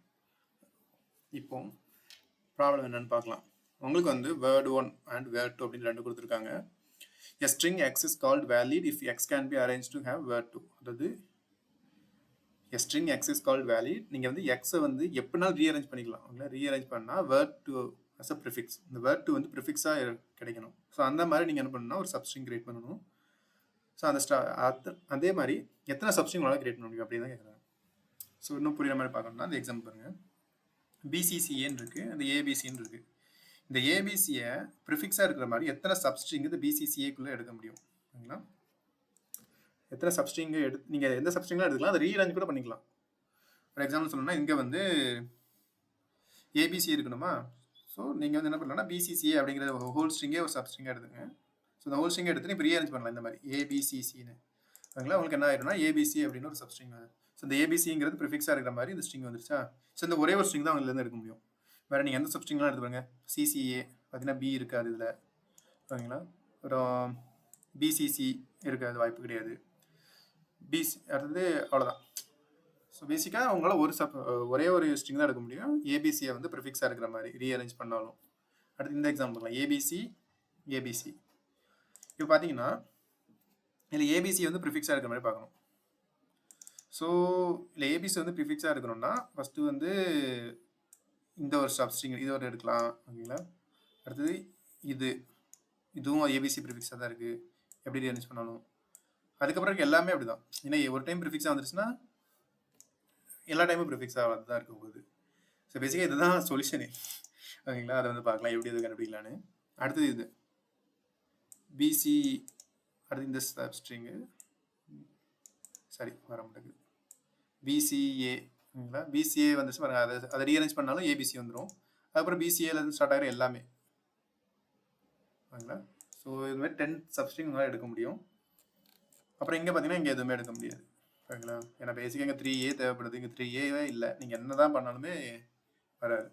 இப்போ ப்ராப்ளம் என்னன்னு பார்க்கலாம். உங்களுக்கு வந்து வேர்ட் 1 அண்ட் வேர்ட் 2 அப்படின்னு 2 கொடுத்துருக்காங்க. A string x is called valid if x can be arranged to have word 2. அதாவது a string x is called valid. நீங்கள் வந்து x-ஐ வந்து எப்படினாலும் ரீஅரேஞ்ச் பண்ணிக்கலாம். ஓகே, ரீஅரேஞ்ச் பண்ணால் word 2 as a prefix. இந்த word 2 வந்து ப்ரிஃபிக்ஸாக கிடைக்கணும். ஸோ அந்த மாதிரி நீங்கள் என்ன பண்ணணும்னா ஒரு சப்ஸ்ட்ரிங் கிரியேட் பண்ணணும். ஸோ அதே மாதிரி எத்தனை சப்ஸ்ட்ரிங் உங்களால் கிரியேட் பண்ண முடியும் அப்படின்னு தான் கேட்குறாங்க. ஸோ இன்னும் புரியுற மாதிரி பார்க்கணும்னா அந்த எக்ஸாம்பிள் பாருங்கள். பிசிசிஏன்னு இருக்குது, அந்த ஏபிசின்னு இருக்குது. இந்த ஏபிசியை ப்ரிஃபிக்ஸாக இருக்கிற மாதிரி எத்தனை சப்ஸ்ட்ரிங் இந்த பிசிசிஏக்குள்ளே எடுக்க முடியும். ஓகேங்களா? எத்தனை சப்ஸ்ட்ரிங்கை நீங்கள் எந்த சப்ஸ்ட்ரிங்லாம் எடுத்துக்கலாம், அதை ரீஅரேஞ்ச் கூட பண்ணிக்கலாம். ஃபார் எக்ஸாம்பிள் சொல்லணும்னா இங்கே வந்து ஏபிசி இருக்கணுமா. ஸோ நீங்கள் வந்து என்ன பண்ணலாம்னா பிசிசிஏ அப்படிங்கிற ஹோல் ஸ்ட்ரிங்கே ஒரு சப்ஸ்ட்ரிங்காக எடுத்துங்க. ஸோ இந்த ஹோல் ஸ்ட்ரிங்கை எடுத்து இப்போ ரீஅரேஞ்ச் பண்ணலாம் இந்த மாதிரி ஏபிசிசின்னு. ஓகேங்களா? உங்களுக்கு என்ன ஆயிரும்னா ஏபிசி அப்படின்னு ஒரு சப்ஸ்ட்ரிங். ஸோ இந்த ஏபிசிங்கிறது ப்ரிஃபிக்ஸாக இருக்கிற மாதிரி இந்த ஸ்ட்ரிங் வந்துருச்சா. ஸோ இந்த ஒரே ஒரு ஸ்ட்ரிங் தான் அவங்கலேருந்து எடுக்க முடியும். வேறு நீங்கள் எந்த சப்ஸ்ட்ரிங்லாம் எடுத்துப்பாங்க. சிசிஏ பார்த்தீங்கன்னா பி இருக்காது இதில். ஓகேங்களா? அப்புறம் பிசிசி இருக்காது, வாய்ப்பு கிடையாது. பிசி அடுத்தது அவ்வளோதான். ஸோ பேசிக்காக உங்களால் ஒரே ஒரு ஸ்ட்ரிங் தான் எடுக்க முடியும். ஏபிசியை வந்து ப்ரிஃபிக்ஸாக இருக்கிற மாதிரி ரீஅரேஞ்ச் பண்ணாலும். அடுத்து இந்த எக்ஸாம்பிள் ஏபிசி. இப்போ பார்த்தீங்கன்னா இதில் ஏபிசி வந்து ப்ரிஃபிக்ஸாக இருக்கிற மாதிரி பார்க்கணும். ஸோ இல்லை ஏபிசி வந்து ப்ரிஃபிக்ஸாக இருக்கணும்னா ஃபஸ்ட்டு வந்து இந்த ஒரு சப்ஸ்ட்ரிங் இது ஒரு எடுக்கலாம். ஓகேங்களா? அடுத்தது இதுவும் ஏபிசி ப்ரிஃபிக்ஸாக தான் இருக்குது, எப்படி ரீஅரேஞ்ச் பண்ணாலும். அதுக்கப்புறம் எல்லாமே அப்படி தான். ஏன்னா ஒரு டைம் ப்ரிஃபிக்ஸாக வந்துருச்சுன்னா எல்லா டைமும் ப்ரிஃபிக்ஸாக தான் இருக்கும் போகுது. ஸோ பேசிக்காக இதுதான் சொல்யூஷனே. ஓகேங்களா, அதை வந்து பார்க்கலாம் எப்படி இது கண்டுபிடிக்கலான்னு. அடுத்தது இது பிசி, அடுத்து இந்த ஸ்ட்ரிங்கு சரி வர மாட்டேங்குது, பிசிஏ. ஓகேங்களா, பிசிஏ வந்துச்சு பாருங்க, அதை ரீஅரேஞ்ச் பண்ணாலும் ஏபிசி வந்துடும். அதுக்கப்புறம் பிசிஏலேருந்து ஸ்டார்ட் ஆகிற எல்லாமே. ஓகேங்களா, ஸோ இது மாதிரி 10 சப்ஸ்ட்ரிங் உங்களால் எடுக்க முடியும். அப்புறம் இங்கே பார்த்தீங்கன்னா இங்கே எதுவுமே எடுக்க முடியாது. ஓகேங்களா, ஏன்னா பேசிக்காக இங்கே 3A தேவைப்படுது, இங்கே 3Aவே இல்லை. நீங்கள் என்ன தான் பண்ணாலுமே வராது.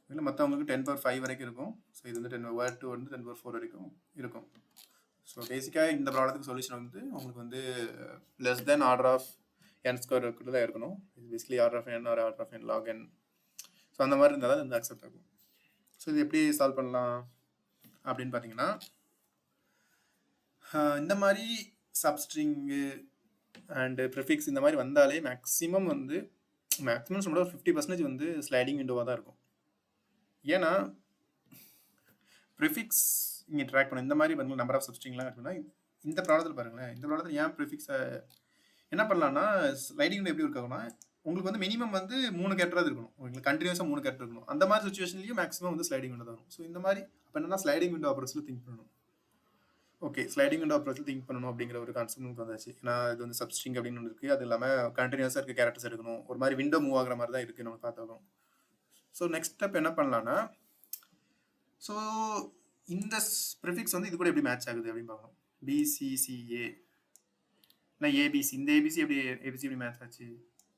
இல்லை மற்றவங்களுக்கு 10⁵ வரைக்கும் இருக்கும். ஸோ இது வந்து 10 வேர்ட் 2 வந்து 10⁴ வரைக்கும் இருக்கும். ஸோ பேசிக்காக இந்த ப்ராப்ளத்துக்கு சொல்யூஷன் வந்து உங்களுக்கு வந்து less than order of n² தான் இருக்கணும். இது basically order of n or order of n log n. So அந்த மாதிரி இருந்தால் தான் இது அக்செப்ட் ஆகும். ஸோ இது எப்படி சால்வ் பண்ணலாம் அப்படின்னு பார்த்தீங்கன்னா, இந்த மாதிரி சப்ஸ்ட்ரிங்கு அண்டு ப்ரிஃபிக்ஸ் இந்த மாதிரி வந்தாலே மேக்ஸிமம் சொல்ல ஒரு 50% வந்து ஸ்லைடிங் விண்டோவாக தான் இருக்கும். ஏன்னா ப்ரிஃபிக்ஸ் இங்கே ட்ராக் பண்ண இந்த மாதிரி பாருங்கள் நம்பர் ஆஃப் சப்ஸ்ட்ரிங்லாம் இருக்குன்னா, இந்த ப்ராப்ளத்தில் பாருங்களேன், இந்த ப்ராப்ளத்தில் ஏன் ப்ரிஃபிக்ஸை என்ன பண்ணலாம்னா ஸ்லைடிங் விண்டோ எப்படி இருக்காங்கன்னா, உங்களுக்கு வந்து மினிமம் வந்து 3 கேரக்டராக இருக்கணும். உங்களுக்கு கண்டினியூஸாக 3 கேரக்டர் இருக்கணும். அந்த மாதிரி சுச்சுவேஷன்லையும் மேக்ஸிமம் வந்து ஸ்லைடிங் விண்டோ தான் வரும். ஸோ இந்த மாதிரி அப்போ என்னன்னா ஸ்லைடிங் விண்டோ அப்ரோச்சில் திங்க் பண்ணணும். ஓகே, ஸ்லைடிங் விண்டோ அப்ரோச்சில் திங்க் பண்ணணும் அப்படிங்கிற ஒரு கான்செப்ட் நமக்கு வந்தாச்சு. ஏன்னா இது வந்து சப்ஸ்ட்ரிங் அப்படின்னு ஒன்று இருக்குது, அது இல்லாமல் கண்டினியூஸாக இருக்க கேரக்டர்ஸ் எடுக்கணும். ஒரு மாதிரி விண்டோ மூவ் ஆகிற மாதிரி தான் இருக்குது நம்ம பார்த்தாலும். ஸோ நெக்ஸ்ட் ஸ்டெப் என்ன பண்ணலான்னா, ஸோ இந்த ப்ரிஃபிக்ஸ் வந்து இது கூட எப்படி மேட்ச் ஆகுது அப்படின்னு பார்க்கணும். பிசிசிஏ இல்லை ஏபிசி, இந்த ஏபிசி எப்படி மேட்ச் ஆச்சு,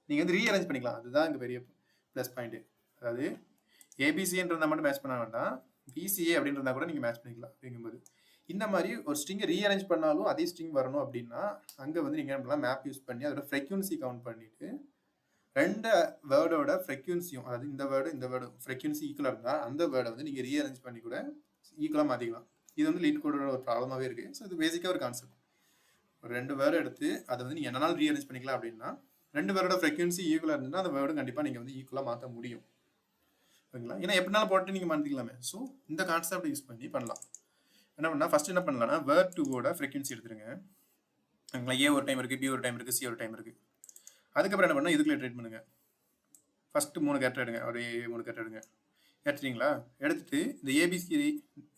நீங்கள் வந்து ரீஅரேஞ்ச் பண்ணிக்கலாம். அதுதான் இங்கே பெரிய ப்ளஸ் பாயிண்ட்டு. அதாவது ஏபிசின்றதை மட்டும் மேட்ச் பண்ண வேண்டாம், பிசிஏ அப்படின்றதா கூட நீங்கள் மேட்ச் பண்ணிக்கலாம். அப்படிங்கும்போது இந்த மாதிரி ஒரு ஸ்ட்ரிங்கை ரீஅரேஞ்ச் பண்ணாலும் அதே ஸ்ட்ரிங் வரணும் அப்படின்னா அங்கே வந்து நீங்கள் என்ன பண்ணலாம், மேப் யூஸ் பண்ணி அதோட ஃப்ரீக்வன்சி கவுண்ட் பண்ணிவிட்டு ரெண்டு வேர்டோட ஃப்ரீக்வன்சியும், அதாவது இந்த வேர்டு ஃப்ரீக்வன்சி ஈக்குவலாக இருந்தால் அந்த வேர்டை வந்து நீங்கள் ரீஅரேஞ்ச் பண்ணி கூட ஈக்குவலாக மாற்றிக்கலாம். இது வந்து லீட் கோடோட ஒரு ப்ராப்ளமாகவே இருக்குது. ஸோ இது பேசிக்காக ஒரு கான்செப்ட். ஒரு 2 வேர்டு எடுத்து அதை வந்து நீங்கள் என்னனாலும் ரீஅரேஞ்ச் பண்ணிக்கலாம். அப்படின்னா 2 வேர்டோட ஃப்ரீக்வன்சி ஈக்குவலாக இருந்ததுன்னா அந்த வேர்டும் கண்டிப்பாக நீங்கள் வந்து ஈக்குவலாக மாற்ற முடியும். ஓகேங்களா, ஏன்னா எப்படினாலும் போட்டு நீங்கள் மாற்றிக்கலாமே. ஸோ இந்த கான்செப்ட் யூஸ் பண்ணி பண்ணலாம். என்ன பண்ணால் ஃபஸ்ட் என்ன பண்ணலாம்னா வேர்ட் 2வோட ஃப்ரீக்வன்சி எடுத்துருங்க. ஓகேங்களா, ஏ ஒரு டைம் இருக்குது, பி ஒரு டைம் இருக்குது, சி ஒரு டைம் இருக்குது. அதுக்கப்புறம் என்ன பண்ணால் இதுக்குள்ளே ட்ரேட் பண்ணுங்கள். ஃபஸ்ட்டு 3 கேரக்டர் எடுங்க, ஒரு 3 கேரக்டர் எடுங்க. எடுத்துட்டீங்களா, எடுத்துட்டு இந்த ஏபிசி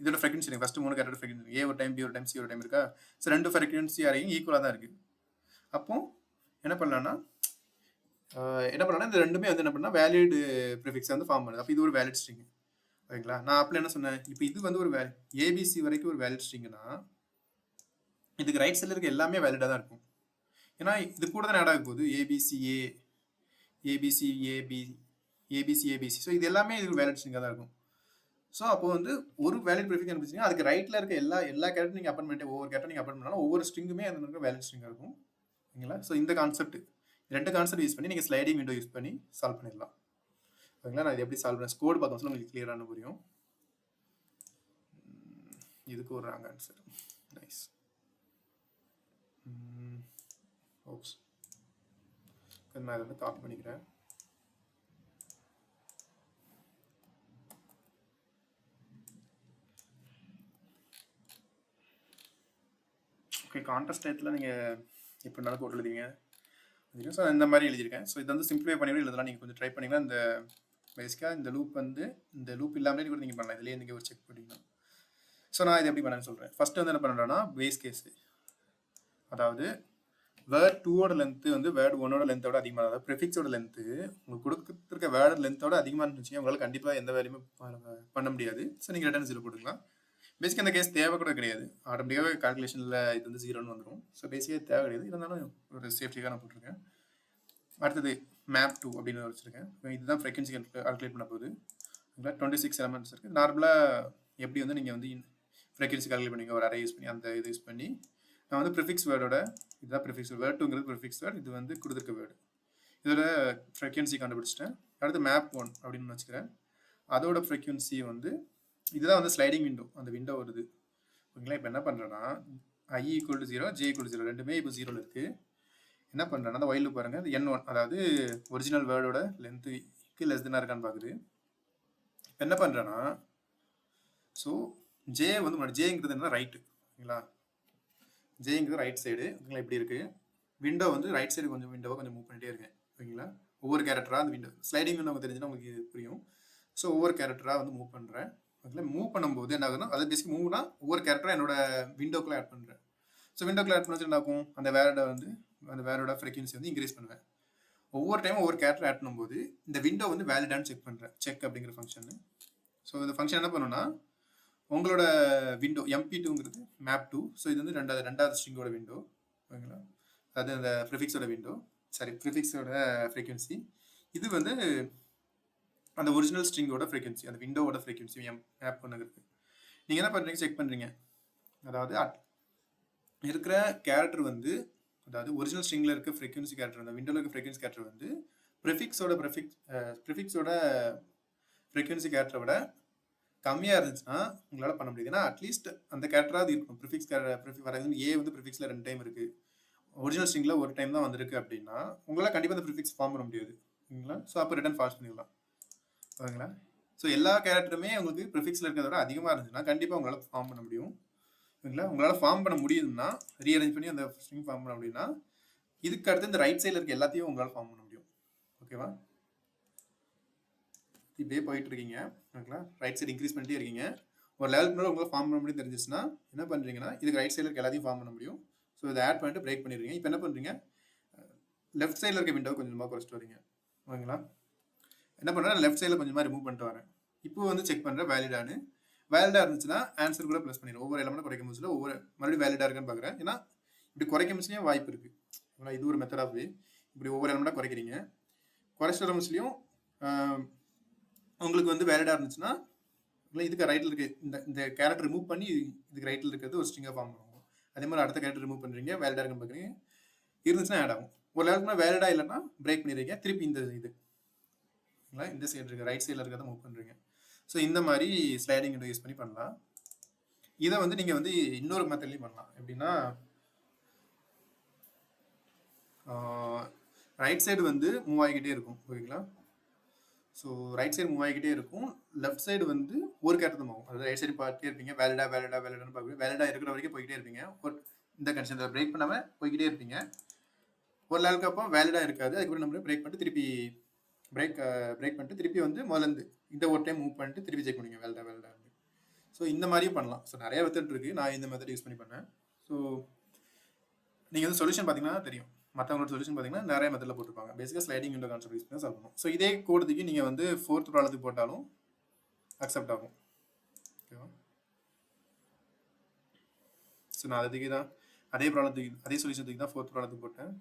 இதோட ஃப்ரீக்வன்சி எடுங்க. ஃபஸ்ட்டு 3 கேரக்டர் ஃப்ரீக்வன்சி ஏ ஒரு டைம், பி ஒரு டைம், சி ஒரு டைம் இருக்கா. ஸோ 2 ஃப்ரீக்வன்சி அறையும் ஈக்குவலாக தான் இருக்குது. அப்போ என்ன பண்ணலான்னா இந்த ரெண்டுமே வந்து என்ன பண்ணால் வேலிட் ப்ரிஃபிக்ஸ் வந்து ஃபார்ம் பண்ணுது. அப்போ இது ஒரு வேலிட் ஸ்ட்ரிங். ஓகேங்களா, நான் அப்போ என்ன சொன்னேன், இப்போ இது வந்து ஒரு ஏபிசி வரைக்கும் ஒரு வேலிட் ஸ்ட்ரிங்னா இதுக்கு ரைட் சைடில் இருக்க எல்லாமே வேலிடாக தான் இருக்கும். ஏன்னா இது கூட தான் ஆட் ஆக போகுது. ஏபிசிஏ, ஏபிசி. ஸோ இது எல்லாமே இதுக்கு வேலிட் ஸ்ட்ரிங்காக தான் இருக்கும். ஸோ அப்போ வந்து ஒரு வேலிட் ப்ரிஃபிக்ஸ் அனுப்பிச்சிங்கன்னா அதுக்கு ரைட்டில் இருக்க எல்லா கேரக்டர் நீங்கள் அப்பன் பண்ணிட்டு ஒவ்வொரு கேரக்டர் நீங்கள் அப்பன் பண்ணாலும் ஒவ்வொரு ஸ்ட்ரிங்குமே அந்த வேலிட் ஸ்ட்ரிங்காக இருக்கும். ஓகேங்களா, ஸோ இந்த கான்செப்ட் 2 கான்செப்ட் யூஸ் பண்ணி நீங்கள் ஸ்லைடிங் விண்டோ யூஸ் பண்ணி சால்வ் பண்ணிடலாம். ஓகேங்களா, நான் இது எப்படி சால்வ் பண்ணேன் கோட் பார்க்க உங்களுக்கு கிளியரான புரியும். இதுக்கு ஒரு ராங் ஆன்சர். நைஸ். ஓப்ஸ், நான் இதை வந்து காப்பி பண்ணிக்கிறேன். ஓகே, கான்டெஸ்ட் டயத்தில் நீங்கள் எப்படினாலும் கோட் எழுதிங்க. ஸோ இந்த மாதிரி எழுதியிருக்கேன். ஸோ இதை வந்து சிம்பிளிஃபை பண்ணி எழுதலாம். நீங்கள் கொஞ்சம் ட்ரை பண்ணிங்கன்னா இந்த பேசிக்காக இந்த லூப் இல்லாமலே கூட நீங்கள் பண்ணலாம். இதுலேயே நீங்கள் ஒரு செக் பண்ணிங்கன்னா. ஸோ நான் இது எப்படி பண்ணேன்னு சொல்கிறேன். ஃபஸ்ட்டு வந்து என்ன பண்ணுறேன்னா பேஸ் கேஸு, அதாவது வேர்ட் 2வோட லென்த்து வந்து வேர்ட் 1ஓட லென்த்தோட அதிகமாக, அதாவது ப்ரிஃபிக்ஸோட லென்த்து உங்களுக்கு கொடுத்துருக்க வேர்ட் லென்த்தோட அதிகமாக இருந்துச்சு உங்களால் கண்டிப்பாக எந்த வேலையுமே பண்ண முடியாது. ஸோ நீங்கள் ரிட்டர்ன் 0 போட்டுக்கலாம். பேசிக்காக இந்த கேஸ் தேவை கூட கிடையாது. ஆட்டோமேட்டிக்காகவே கால்குலேஷனில் இது வந்து 0ன்னு வந்துடும். ஸோ பேசிக்காக தேவை கிடையாது. இருந்தாலும் ஒரு சேஃப்டிக்காக நான் போட்டிருக்கேன். அடுத்தது மேப் 2 அப்படின்னு வச்சுருக்கேன். இதுதான் ஃப்ரீக்வன்சி கால்குலேட் பண்ண போகுது. 26 எலமெண்ட்ஸ் இருக்குது. நார்மலாக எப்படி வந்து நீங்கள் வந்து ஃப்ரீக்வன்சி கால்குலேட் பண்ணிங்க ஒரு அரே யூஸ் பண்ணி அந்த இது யூஸ் பண்ணி நான் வந்து ப்ரிஃபிக்ஸ் வேர்டோட இதுதான் ப்ரிஃபிக்ஸ் வேர்ட் 2ங்கிறது ப்ரிஃபிக்ஸ் வேர்டு, இது வந்து கொடுத்துருக்க வேர்டு, இதோட ஃப்ரீக்வன்சி கண்டுபிடிச்சிட்டேன். அடுத்து மேப் 1 அப்படின்னு வச்சுக்கிறேன். அதோட ஃப்ரீக்வன்சி வந்து இதுதான் வந்து ஸ்லைடிங் விண்டோ, அந்த விண்டோ வருது. ஓகேங்களா, இப்போ என்ன பண்ணுறேன்னா i = 0, j = 0 ரெண்டுமே இப்போ 0ல் இருக்குது. என்ன பண்ணுறேன்னா அந்த ஒயில் பாருங்கள், அது n1 அதாவது ஒரிஜினல் வேர்டோட லென்த்துக்கு லெஸ் தென்னாக இருக்கான்னு பார்க்குது. இப்போ என்ன பண்ணுறேன்னா ஸோ ஜே வந்து முன்னாடி ஜேங்கிறது என்ன ரைட்டு ஓகேங்களா, ஜேங்கிறது ரைட் சைடு ஓகேங்களா. இப்படி இருக்கு. விண்டோ வந்து ரைட் சைடு கொஞ்சம் விண்டோவை கொஞ்சம் மூவ் பண்ணிட்டே இருக்கேன் ஓகேங்களா. ஒவ்வொரு கேரக்டராக அந்த விண்டோ ஸ்லைடிங் விண்டோ தெரிஞ்சுன்னா உங்களுக்கு புரியும். ஸோ ஒவ்வொரு கேரக்டராக வந்து மூவ் பண்ணுறேன் ஓகேங்களா. மூவ் பண்ணும்போது என்ன ஆகுதுன்னா, அதை பேசிக் மூவ்னா ஒவ்வொரு கேரக்டராக என்னோட விண்டோக்குள்ளே ஆட் பண்ணுறேன். ஸோ விண்டோக்குள்ளே ஆட் பண்ணி என்ன ஆகும், அந்த வேரோட வந்து அந்த வேரோட ஃப்ரீக்வன்சி வந்து இன்க்ரீஸ் பண்ணுவேன். ஒவ்வொரு டைமும் ஒவ்வொரு கேரக்டர் ஆட் பண்ணும்போது இந்த விண்டோ வந்து வேலிடான்னு செக் பண்ணுறேன், செக் அப்படிங்கிற ஃபங்க்ஷன். ஸோ இந்த ஃபங்க்ஷன் என்ன பண்ணுன்னா, உங்களோட விண்டோ MP2ங்கிறது மேப் 2. ஸோ இது வந்து ரெண்டாவது ஸ்ட்ரிங்கோட விண்டோ ஓகேங்களா. அது அந்த ப்ரிஃபிக்ஸோட விண்டோ, சாரி ப்ரிஃபிக்ஸோட ஃப்ரீக்வன்சி. இது வந்து அந்த ஒரிஜினல் ஸ்ட்ரிங்கோட ஃப்ரீக்வன்சி, அந்த விண்டோவோட ஃப்ரீக்வன்சி மேப் பண்ணுறது. நீங்கள் என்ன பண்ணுறீங்க, செக் பண்ணுறீங்க. அதாவது இருக்கிற கேரக்டர் வந்து, அதாவது ஒரிஜினல் ஸ்ட்ரிங்கில் இருக்க ஃப்ரீக்வன்சி கேரக்டர், அந்த விண்டோவில் இருக்க ஃப்ரீக்வன்சி கேரக்டர் வந்து ப்ரிஃபிக்ஸோட ஃப்ரீக்வன்சி கேரக்டரை விட கம்மியாக இருந்துச்சுன்னா உங்களால் பண்ண முடியுது. ஏன்னா அட்லீஸ்ட் அந்த கேரக்டராக இருக்கும். ப்ரிஃபிக்ஸ் ஃபார் எக்ஸாம்பிள் ஏ வந்து ப்ரிஃபிக்ஸில் 2 டைம் இருக்குது, ஒரிஜினல் ஸ்ட்ரிங்கில் ஒரு டைம் தான் வந்திருக்கு அப்படின்னா உங்களால் கண்டிப்பாக அந்த ப்ரிஃபிக்ஸ் ஃபார்ம் பண்ண முடியாது ஓகேங்களா. ஸோ அப்போ ரிட்டர்ன் ஃபால்ஸ் பண்ணிடலாம் ஓகேங்களா. ஸோ எல்லா கேரக்டருமே உங்களுக்கு ப்ரிஃபிக்ஸில் இருக்கிறத விட அதிகமாக இருந்துச்சுன்னா கண்டிப்பாக உங்களால் ஃபார்ம் பண்ண முடியும் ஓகேங்களா. உங்களால் ஃபார்ம் பண்ண முடியுதுன்னா ரீஅரேஞ்ச் பண்ணி அந்த ஸ்ட்ரிங் ஃபார்ம் பண்ண முடியும்னா இதுக்கு அடுத்து இந்த ரைட் சைடில் இருக்க எல்லாத்தையும் உங்களால் ஃபார்ம் பண்ண முடியும் ஓகேவா. இப்படியே போயிட்டு இருக்கீங்க ஓகேங்களா, ரைட் சைடு இன்க்ரீஸ் பண்ணிட்டே இருக்கீங்க. ஒரு லெவலுக்கு மேலே உங்களால் ஃபார்ம் பண்ண முடியும் தெரிஞ்சிச்சுன்னா என்ன பண்ணுறீங்கன்னா, இதுக்கு ரைட் சைடில் இருக்க எல்லாத்தையும் ஃபார்ம் பண்ண முடியும். ஸோ இதை ஆட் பண்ணிட்டு பிரேக் பண்ணிடுறீங்க. இப்போ என்ன பண்ணுறீங்க, லெஃப்ட் சைடில் இருக்க விண்டோ கொஞ்சமாக குறைச்சிட்டு வரீங்க ஓகேங்களா. என்ன பண்ணுறேன், லெஃப்ட் சைடில் கொஞ்சமாக ரிமூவ் பண்ணிட்டு வரேன். இப்போ வந்து செக் பண்ணுறேன் வேலிடானு. வேலிடாக இருந்துச்சுன்னா ஆன்சர் கூட ப்ளஸ் பண்ணிடுறேன். ஒவ்வொரு எலமெண்ட் குறைக்கும் போது ஒவ்வொரு மறுபடியும் வேலிடாக இருக்கான்னு பார்க்குறேன். ஏன்னா இப்படி குறைக்கும் போதுலேயும் வாய்ப்பு இருக்குது. இது ஒரு மெத்தட் ஆஃப் வே. இப்படி ஒவ்வொரு எலமெண்ட்டாக குறைக்கிறீங்க. குறைச்சிட்டு வர முஸ்லையும் உங்களுக்கு வந்து வேலிடாக இருந்துச்சுன்னா இல்லை இதுக்கு ரைட்டில் இருக்கு இந்த கேரக்டர் ரிமூவ் பண்ணி இதுக்கு ரைட்டில் இருக்கிறது ஒரு ஸ்ட்ரிங்காக ஃபார்ம் பண்ணுவோம். அதே மாதிரி அடுத்த கேரக்டர் ரிமூவ் பண்ணுறீங்க, வேலிடாக இருக்குன்னு பார்க்குறீங்க, இருந்துச்சுன்னா ஆட் ஆகும். ஒரு லெவலுக்கு வேலிடாக இல்லைன்னா பிரேக் பண்ணிடுறீங்க. திருப்பி இந்த இந்த சைடு இருக்க ரைட் சைடில் இருக்கிறத மூவ் பண்ணுறீங்க. ஸோ இந்த மாதிரி ஸ்லைடிங் விண்டோ யூஸ் பண்ணி பண்ணலாம். இதை வந்து நீங்கள் வந்து இன்னொரு மெத்தட்லையும் பண்ணலாம். எப்படின்னா ரைட் சைடு வந்து மூவ் ஆகிக்கிட்டே இருக்கும் ஓகேங்களா. ஸோ ரைட் சைடு மூவ் ஆகிக்கிட்டே இருக்கும், லெஃப்ட் சைடு வந்து ஒரு கேரக்டர் ஆகும். அதாவது ரைட் சைடு பார்த்துட்டே இருப்பீங்க, வேலிடான்னு பார்ப்பீங்க. வேலிடா இருக்கிற வரைக்கும் போய்கிட்டே இருப்பீங்க. ஒரு இந்த கண்டிஷன் பிரேக் பண்ணாமல் போய்கிட்டே இருப்பீங்க. ஒரு லெவலுக்கு அப்போ வேலிடா இருக்காது. அதுக்கப்புறம் நம்ம பிரேக் பண்ணிட்டு திருப்பி பிரேக் பண்ணிட்டு திருப்பி வந்து முதலேருந்து இந்த ஒரு டைம் மூவ் பண்ணிட்டு திருப்பி செக் பண்ணுவீங்க வேலிடா. ஸோ இந்த மாதிரியும் பண்ணலாம். ஸோ நிறைய மெத்தட் இருக்குது. நான் இந்த மெத்தட் யூஸ் பண்ணி பண்ணேன். ஸோ நீங்கள் வந்து சொல்யூஷன் பார்த்தீங்கன்னா தெரியும், மற்றவங்களோட சொல்யூஷன் பார்த்தீங்கன்னா நிறைய மெத்தடில் போட்டிருப்பாங்க. பேசிக்காக ஸ்லைடிங் விண்டோ கான்செப்ட் யூஸ் பண்ணி சால்வ் பண்ணும். ஸோ இதே கோடத்துக்கு நீங்கள் வந்து 4th ப்ராப்ளத்துக்கு போட்டாலும் அக்செப்ட் ஆகும் ஓகேவா. ஸோ நான் அதுக்கு தான் அதே ப்ராப்ளத்துக்கு அதே சொல்யூஷனுக்கு தான் 4th ப்ராப்ளத்துக்கு போட்டேன்.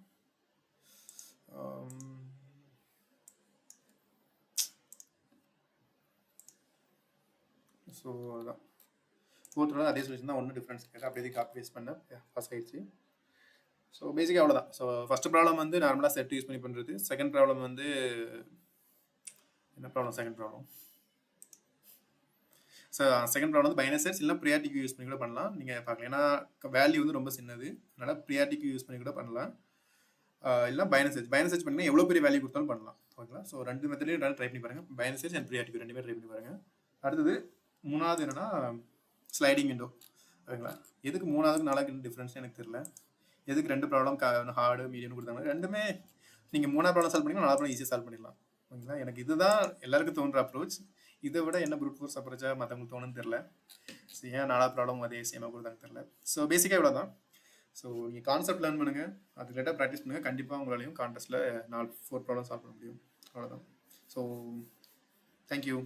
ஸோ அதான் 4th ப்ராப்ளம் அதே சொல்யூஷன் தான், ஒன்றும் டிஃப்ரென்ஸ் கிடையாது. அப்படியே காப்பி பேஸ்ட் பண்ண பாஸ் ஆகிடுச்சு. ஸோ பேசிக்காக அவ்வளோதான். ஸோ ஃபஸ்ட் ப்ராப்ளம் வந்து நார்மலாக செட் யூஸ் பண்ணி பண்ணுறது. செகண்ட் ப்ராப்ளம் வந்து என்ன ப்ராப்ளம், செகண்ட் ப்ராப்ளம் வந்து பைனரி செட்ஸ் இல்லை ப்ரியாரிட்டி யூஸ் பண்ணி கூட பண்ணலாம். நீங்கள் பார்க்கலாம், ஏன்னா வேல்யூ வந்து ரொம்ப சின்னது, அதனால் ப்ரியாரிட்டி யூஸ் பண்ணி கூட பண்ணலாம். இல்லை பைனரி செர்ச் பண்ணிங்கன்னா எவ்வளோ பெரிய வேல்யூ கொடுத்தாலும் பண்ணலாம் ஓகேங்களா. ஸோ ரெண்டு மெத்தட்லையும் ட்ரை பண்ணி பாருங்கள், பைனரி செர்ச் அண்ட் ப்ரியாரிட்டி ரெண்டுமே ட்ரை பண்ணி பாருங்கள். அடுத்தது மூணாவது என்னன்னா ஸ்லைடிங் விண்டோ ஓகேங்களா. எதுக்கு 3வது 4வது டிஃப்ரென்ஸ் எனக்கு தெரியல. எதுக்கு 2 ப்ராப்ளம் ஹார்டு மீடியம் கொடுத்தாங்க. ரெண்டுமே நீங்கள் 3வது ப்ராப்ளம் சால்வ் பண்ணிங்கன்னா 4வது ப்ராப்ளம் ஈஸியாக சால்வ் பண்ணிடலாம் ஓகேங்களா. எனக்கு இதுதான் எல்லாருக்கும் தோன்ற அப்ரோச். இதை விட என்ன ப்ரூட் ஃபோர்ஸ் அப்ரோச்சா மற்றவங்களுக்கு தோணுன்னு தெரில. ஸோ ஏன் 4வது ப்ராப்ளம் அதே சேமாக கொடுத்தாங்க தெரில. ஸோ பேசிக்காக இவ்வளோ தான். ஸோ நீங்கள் கான்செப்ட் லேர்ன் பண்ணுங்கள், அது ரிலேட்டாக ப்ராக்டிஸ் பண்ணுங்கள். கண்டிப்பாக உங்களாலையும் கான்டெஸ்ட்டில் 4 ப்ராப்ளம் சால்வ் பண்ண முடியும். அவ்வளோதான். So thank you.